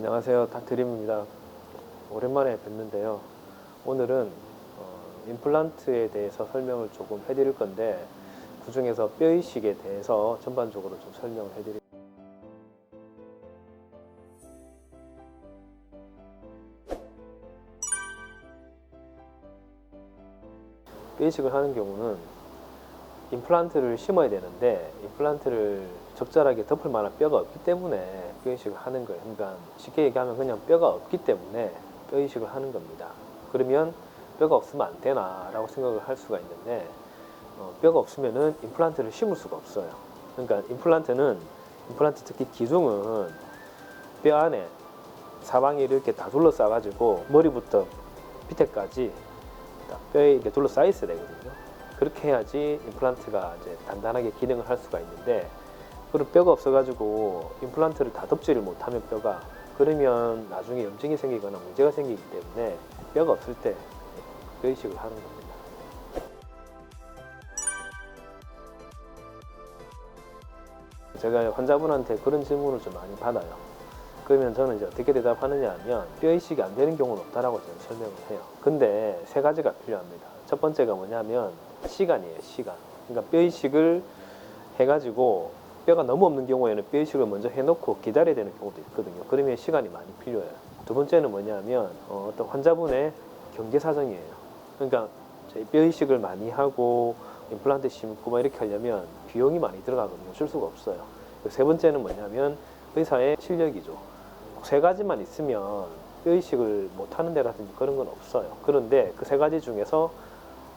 안녕하세요, 닥드림입니다. 오랜만에 뵙는데요. 오늘은 임플란트에 대해서 설명을 조금 해드릴 건데, 그 중에서 뼈이식에 대해서 전반적으로 좀 설명을 해드릴게요. 뼈이식을 하는 경우는 임플란트를 심어야 되는데, 임플란트를 적절하게 덮을 만한 뼈가 없기 때문에 뼈이식을 하는 거예요. 그러니까 쉽게 얘기하면 그냥 뼈가 없기 때문에 뼈이식을 하는 겁니다. 그러면 뼈가 없으면 안 되나 라고 생각을 할 수가 있는데, 뼈가 없으면은 임플란트를 심을 수가 없어요. 그러니까 임플란트 특히 기둥은 뼈 안에 사방이 이렇게 다 둘러싸 가지고 머리부터 밑에까지 뼈에 이렇게 둘러싸여 있어야 되거든요. 그렇게 해야지 임플란트가 이제 단단하게 기능을 할 수가 있는데, 그런 뼈가 없어가지고 임플란트를 다 덮지를 못하면 뼈가, 그러면 나중에 염증이 생기거나 문제가 생기기 때문에 뼈가 없을 때 뼈이식을 하는 겁니다. 제가 환자분한테 그런 질문을 좀 많이 받아요. 그러면 저는 이제 어떻게 대답하느냐 하면, 뼈이식이 안 되는 경우는 없다라고 저는 설명을 해요. 근데 세 가지가 필요합니다. 첫 번째가 뭐냐면 시간이에요, 시간. 그러니까 뼈이식을 해가지고 뼈가 너무 없는 경우에는 뼈이식을 먼저 해놓고 기다려야 되는 경우도 있거든요. 그러면 시간이 많이 필요해요. 두 번째는 뭐냐면 어떤 환자분의 경제 사정이에요. 그러니까 뼈이식을 많이 하고 임플란트 심고 막 이렇게 하려면 비용이 많이 들어가거든요. 어쩔 수가 없어요. 세 번째는 뭐냐면 의사의 실력이죠. 세 가지만 있으면 뼈이식을 못하는 데라든지 그런 건 없어요. 그런데 그 세 가지 중에서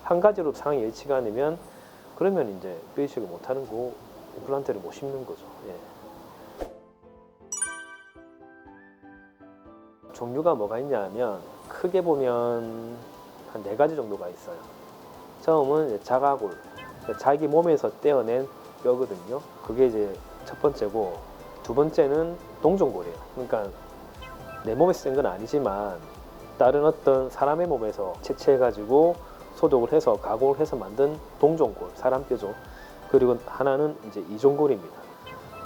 한 가지로 상황이 일치가 않으면, 그러면 이제 뼈이식을 못하는 거고 임플란트를 못 심는 거죠. 예. 종류가 뭐가 있냐 하면 크게 보면 한 4가지 정도가 있어요. 처음은 이제 자가골, 자기 몸에서 떼어낸 뼈거든요. 그게 이제 첫 번째고, 두 번째는 동종골이에요. 그러니까 내 몸에서 뗀 건 아니지만 다른 어떤 사람의 몸에서 채취해가지고 소독을 해서 가공을 해서 만든 동종골, 사람 뼈죠. 그리고 하나는 이제 이종골입니다.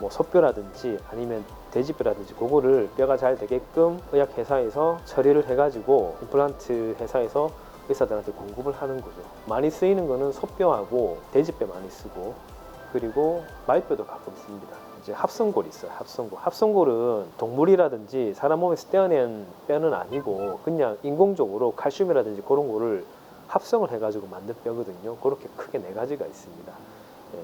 뭐 소뼈라든지 아니면 돼지뼈라든지 그거를 뼈가 잘 되게끔 의학회사에서 처리를 해가지고 임플란트 회사에서 의사들한테 공급을 하는 거죠. 많이 쓰이는 거는 소뼈하고 돼지뼈 많이 쓰고, 그리고 말뼈도 가끔 씁니다. 이제 합성골이 있어요. 합성골. 합성골은 동물이라든지 사람 몸에서 떼어낸 뼈는 아니고 그냥 인공적으로 칼슘이라든지 그런 거를 합성을 해가지고 만든 뼈거든요. 그렇게 크게 4가지가 있습니다. 예.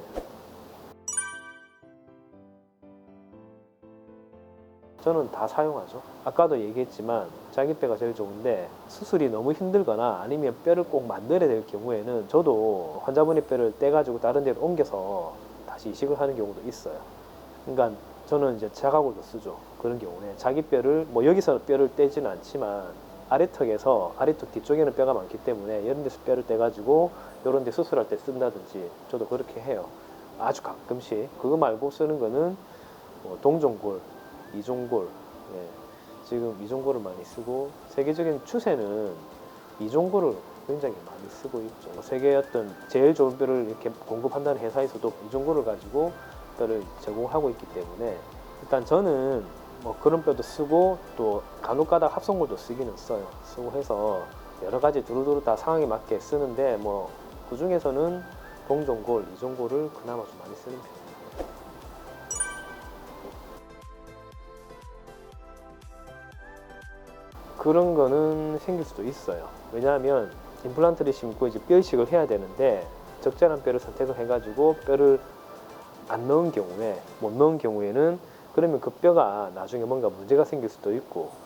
저는 다 사용하죠. 아까도 얘기했지만 자기 뼈가 제일 좋은데, 수술이 너무 힘들거나 아니면 뼈를 꼭 만들어야 될 경우에는 저도 환자분의 뼈를 떼가지고 다른 데로 옮겨서 다시 이식을 하는 경우도 있어요. 그러니까 저는 이제 자가골도 쓰죠. 그런 경우에 자기 뼈를, 뭐 여기서 뼈를 떼지는 않지만 아래턱에서, 아래턱 뒤쪽에는 뼈가 많기 때문에 이런 데서 뼈를 떼가지고 이런 데 수술할 때 쓴다든지 저도 그렇게 해요. 아주 가끔씩. 그거 말고 쓰는 거는 뭐 동종골, 이종골, 예, 지금 이종골을 많이 쓰고, 세계적인 추세는 이종골을 굉장히 많이 쓰고 있죠. 세계 어떤 제일 좋은 뼈를 이렇게 공급한다는 회사에서도 이종골을 가지고 뼈를 제공하고 있기 때문에, 일단 저는 뭐 그런 뼈도 쓰고 또 간혹가다 합성골도 쓰기는 써요. 쓰고 해서 여러 가지 두루두루 다 상황에 맞게 쓰는데, 뭐 그 중에서는 동종골, 이종골을 그나마 좀 많이 쓰는 편입니다. 그런 거는 생길 수도 있어요. 왜냐하면 임플란트를 심고 이제 뼈이식을 해야 되는데, 적절한 뼈를 선택을 해가지고 뼈를 안 넣은 경우에, 못 넣은 경우에는, 그러면 그 뼈가 나중에 뭔가 문제가 생길 수도 있고,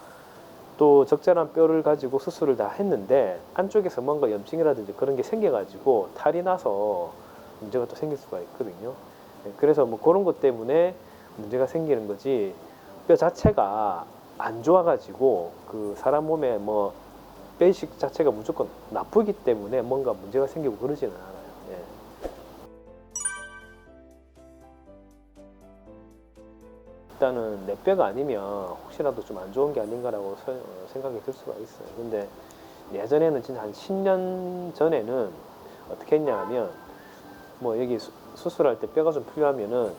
또 적절한 뼈를 가지고 수술을 다 했는데 안쪽에서 뭔가 염증이라든지 그런 게 생겨가지고 탈이 나서 문제가 또 생길 수가 있거든요. 그래서 뭐 그런 것 때문에 문제가 생기는 거지, 뼈 자체가 안 좋아가지고 그 사람 몸에 뭐 뼈이식 자체가 무조건 나쁘기 때문에 뭔가 문제가 생기고 그러지는 않아요. 예. 일단은 내 뼈가 아니면 혹시라도 좀 안 좋은 게 아닌가라고 생각이 들 수가 있어요. 근데 예전에는 진짜 한 10년 전에는 어떻게 했냐 하면, 뭐 여기 수술할 때 뼈가 좀 필요하면은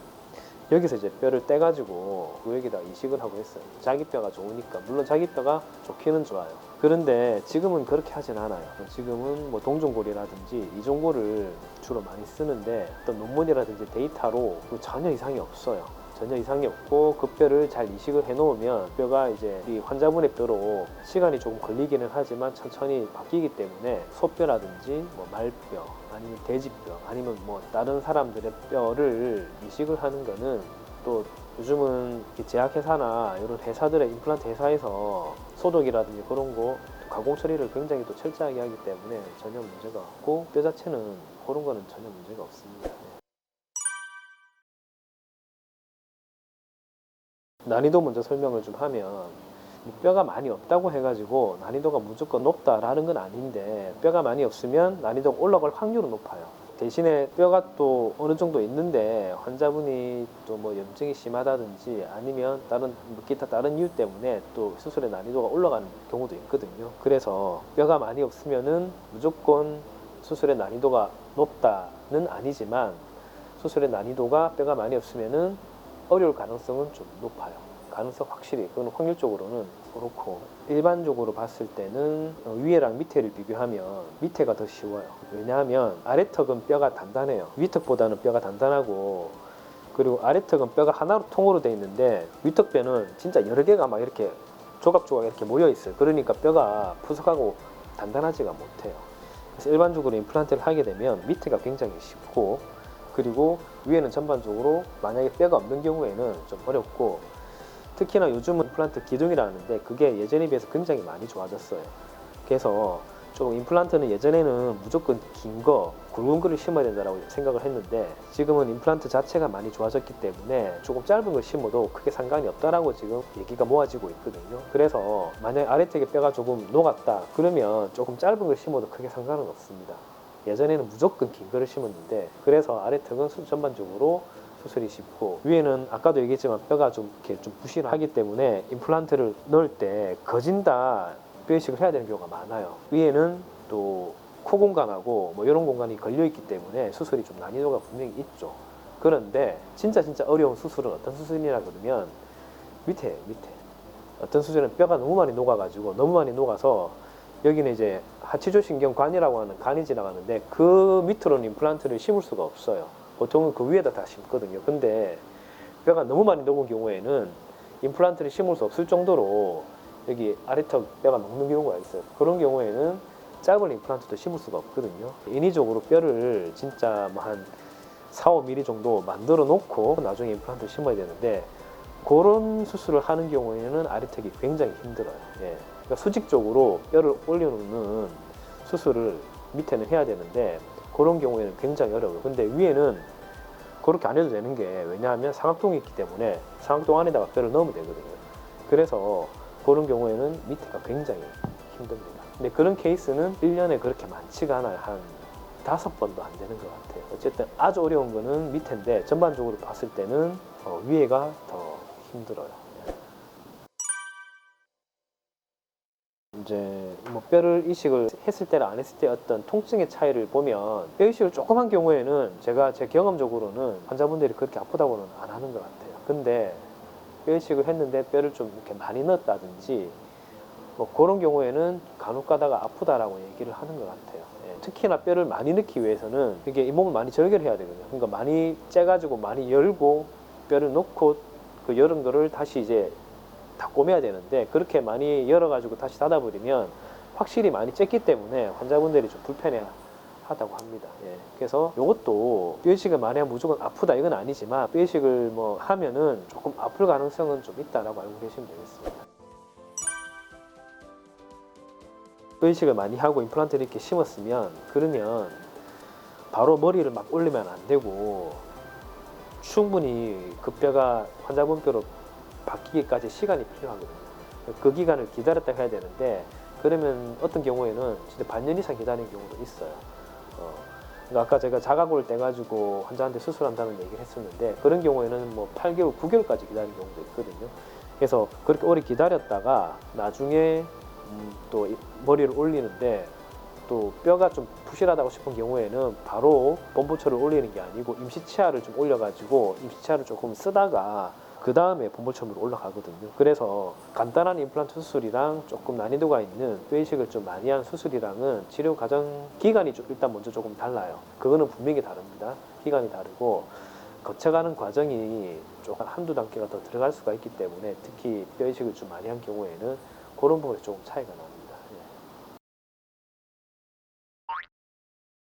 여기서 이제 뼈를 떼가지고 여기다 이식을 하고 했어요. 자기 뼈가 좋으니까. 물론 자기 뼈가 좋기는 좋아요. 그런데 지금은 그렇게 하진 않아요. 지금은 뭐 동종골이라든지 이종골을 주로 많이 쓰는데 어떤 논문이라든지 데이터로 전혀 이상이 없어요. 전혀 이상이 없고 그 뼈를 잘 이식을 해 놓으면 뼈가 이제 이 환자분의 뼈로 시간이 조금 걸리기는 하지만 천천히 바뀌기 때문에 소뼈라든지 뭐 말뼈 아니면 돼지뼈 아니면 뭐 다른 사람들의 뼈를 이식을 하는 거는 또 요즘은 제약회사나 이런 회사들의 임플란트 회사에서 소독이라든지 그런 거 가공 처리를 굉장히 또 철저하게 하기 때문에 전혀 문제가 없고 뼈 자체는 그런 거는 전혀 문제가 없습니다. 난이도 먼저 설명을 좀 하면 뼈가 많이 없다고 해가지고 난이도가 무조건 높다라는 건 아닌데 뼈가 많이 없으면 난이도가 올라갈 확률은 높아요. 대신에 뼈가 또 어느 정도 있는데 환자분이 또 뭐 염증이 심하다든지 아니면 다른 기타 다른 이유 때문에 또 수술의 난이도가 올라가는 경우도 있거든요. 그래서 뼈가 많이 없으면은 무조건 수술의 난이도가 높다는 아니지만 수술의 난이도가 뼈가 많이 없으면은 어려울 가능성은 좀 높아요. 가능성 확실히 그건 확률적으로는 그렇고 일반적으로 봤을 때는 위에랑 밑에를 비교하면 밑에가 더 쉬워요. 왜냐하면 아래턱은 뼈가 단단해요. 위턱보다는 뼈가 단단하고 그리고 아래턱은 뼈가 하나로 통으로 되어 있는데 위턱뼈는 진짜 여러 개가 막 이렇게 조각조각 이렇게 모여 있어요. 그러니까 뼈가 푸석하고 단단하지가 못해요. 그래서 일반적으로 임플란트를 하게 되면 밑에가 굉장히 쉽고 그리고 위에는 전반적으로 만약에 뼈가 없는 경우에는 좀 어렵고 특히나 요즘은 임플란트 기둥이라는데 그게 예전에 비해서 굉장히 많이 좋아졌어요. 그래서 좀 임플란트는 예전에는 무조건 긴 거, 굵은 거를 심어야 된다고 생각을 했는데 지금은 임플란트 자체가 많이 좋아졌기 때문에 조금 짧은 걸 심어도 크게 상관이 없다라고 지금 얘기가 모아지고 있거든요. 그래서 만약 아래턱에 뼈가 조금 녹았다 그러면 조금 짧은 걸 심어도 크게 상관은 없습니다. 예전에는 무조건 긴 거를 심었는데 그래서 아래턱은 전반적으로 수술이 쉽고 위에는 아까도 얘기했지만 뼈가 좀 이렇게 좀 부실하기 때문에 임플란트를 넣을 때 거진다 뼈 이식을 해야 되는 경우가 많아요. 위에는 또 코 공간하고 뭐 이런 공간이 걸려 있기 때문에 수술이 좀 난이도가 분명히 있죠. 그런데 진짜 어려운 수술은 어떤 수술이냐 그러면 밑에 어떤 수술은 뼈가 너무 많이 녹아서 여기는 이제 하치조신경관이라고 하는 간이 지나가는데 그 밑으로는 임플란트를 심을 수가 없어요. 보통은 그 위에다 다 심거든요. 근데 뼈가 너무 많이 녹은 경우에는 임플란트를 심을 수 없을 정도로 여기 아래턱 뼈가 녹는 경우가 있어요. 그런 경우에는 짧은 임플란트도 심을 수가 없거든요. 인위적으로 뼈를 진짜 뭐 한 4-5mm 정도 만들어 놓고 나중에 임플란트를 심어야 되는데 그런 수술을 하는 경우에는 아래턱이 굉장히 힘들어요. 예. 그러니까 수직적으로 뼈를 올려놓는 수술을 밑에는 해야 되는데 그런 경우에는 굉장히 어려워요. 근데 위에는 그렇게 안 해도 되는 게 왜냐하면 삼각동이 있기 때문에 삼각동 안에다가 뼈를 넣으면 되거든요. 그래서 그런 경우에는 밑에가 굉장히 힘듭니다. 근데 그런 케이스는 1년에 그렇게 많지가 않아요. 한 5번도 안 되는 것 같아요. 어쨌든 아주 어려운 거는 밑에인데 전반적으로 봤을 때는 위에가 더 힘들어요. 이제 뭐 뼈를 이식을 했을 때나 안 했을 때 어떤 통증의 차이를 보면 뼈 이식을 조금 한 경우에는 제가 제 경험적으로는 환자분들이 그렇게 아프다고는 안 하는 것 같아요. 근데 뼈 이식을 했는데 뼈를 좀 이렇게 많이 넣었다든지 뭐 그런 경우에는 간혹 가다가 아프다라고 얘기를 하는 것 같아요. 예. 특히나 뼈를 많이 넣기 위해서는 이게 잇몸을 많이 절개를 해야 되거든요. 그러니까 많이 째가지고 많이 열고 뼈를 넣고 그 열은 거를 다시 이제 다 꼬매야 되는데 그렇게 많이 열어가지고 다시 닫아버리면 확실히 많이 쨌기 때문에 환자분들이 좀 불편해 하다고 합니다. 예. 그래서 이것도 뼈 이식을 많이 하면 무조건 아프다 이건 아니지만 뼈 이식을 뭐 하면은 조금 아플 가능성은 좀 있다라고 알고 계시면 되겠습니다. 뼈 이식을 많이 하고 임플란트를 이렇게 심었으면 그러면 바로 머리를 막 올리면 안 되고 충분히 그 뼈가 환자분 뼈로 바뀌기까지 시간이 필요하거든요. 그 기간을 기다렸다 해야 되는데 그러면 어떤 경우에는 진짜 반년 이상 기다리는 경우도 있어요. 그러니까 아까 제가 자가골 떼가지고 환자한테 수술한다는 얘기를 했었는데 그런 경우에는 뭐 8개월, 9개월까지 기다리는 경우도 있거든요. 그래서 그렇게 오래 기다렸다가 나중에 또 머리를 올리는데 또 뼈가 좀 부실하다고 싶은 경우에는 바로 본부초를 올리는 게 아니고 임시치아를 좀 올려가지고 임시치아를 조금 쓰다가 그 다음에 본부초으로 올라가거든요. 그래서 간단한 임플란트 수술이랑 조금 난이도가 있는 뼈 이식을 좀 많이 한 수술이랑은 치료 과정 기간이 좀 일단 먼저 조금 달라요. 그거는 분명히 다릅니다. 기간이 다르고 거쳐가는 과정이 조금 한두 단계가 더 들어갈 수가 있기 때문에 특히 뼈 이식을 좀 많이 한 경우에는 그런 부분에 조금 차이가 납니다.